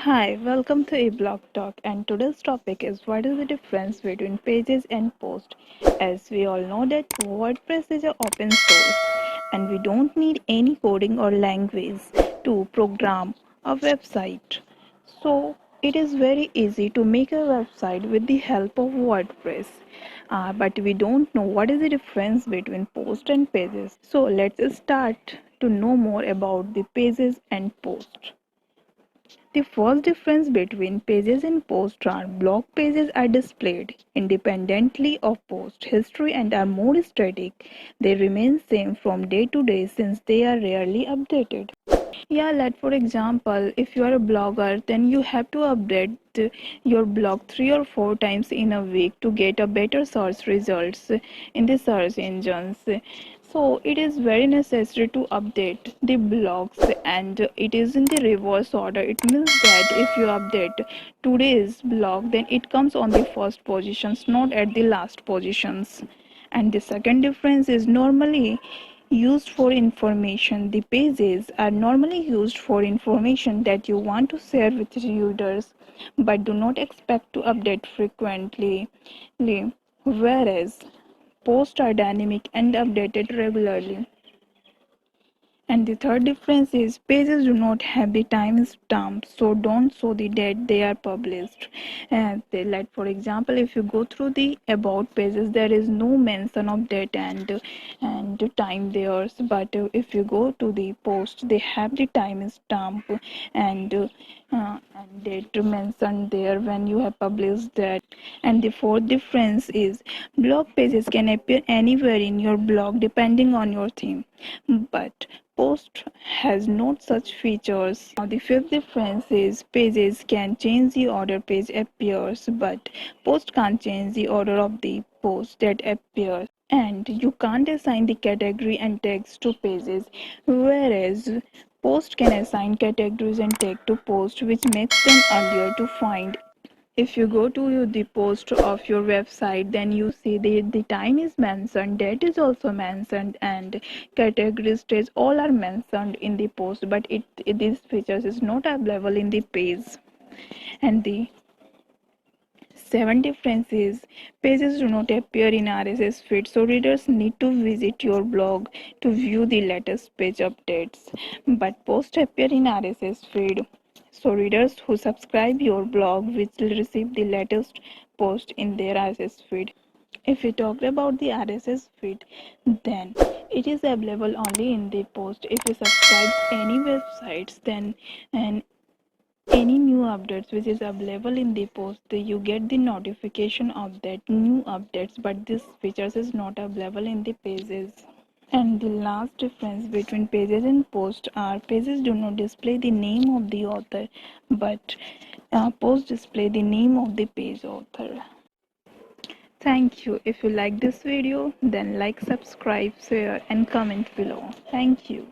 Hi, welcome to eBlogtalk, and today's topic is what is the difference between pages and posts. As we all know that WordPress is an open source and we don't need any coding or language to program a website. So it is very easy to make a website with the help of WordPress. But we don't know what is the difference between post and pages. So let's start to know more about the pages and posts. The first difference between pages and posts are blog pages are displayed independently of post history and are more static. They remain same from day to day since they are rarely updated. Yeah, like for example, if you are a blogger, then you have to update your blog 3 or 4 times in a week to get a better search results in the search engines. So it is very necessary to update the blogs, and it is in the reverse order. It means that if you update today's blog, then it comes on the first positions, not at the last positions. And the second difference is normally used for information. The pages are normally used for information that you want to share with readers but do not expect to update frequently, whereas posts are dynamic and updated regularly. And the third difference is pages do not have the time stamp, so don't show the date they are published. And they, like for example, if you go through the about pages, there is no mention of date and time there. But if you go to the post, they have the time stamp and date mentioned there when you have published that. And the fourth difference is blog pages can appear anywhere in your blog depending on your theme, but post has not such features. Now the fifth difference is pages can change the order page appears, but post can't change the order of the post that appears. And you can't assign the category and tags to pages, whereas post can assign categories and tag to post, which makes them easier to find. If you go to the post of your website, then you see the time is mentioned, date is also mentioned, and categories stage all are mentioned in the post, but these features is not available in the page. And the seven difference is pages do not appear in RSS feed, so readers need to visit your blog to view the latest page updates, but posts appear in RSS feed, so readers who subscribe your blog will receive the latest post in their RSS feed. If we talk about the RSS feed, then it is available only in the post. If you subscribe any websites, then and any new updates which is available in the post, you get the notification of that new updates, but this features is not available in the pages. And the last difference between pages and posts are pages do not display the name of the author, but posts display the name of the page author. Thank you. If you like this video, then like, subscribe, share and comment below. Thank you.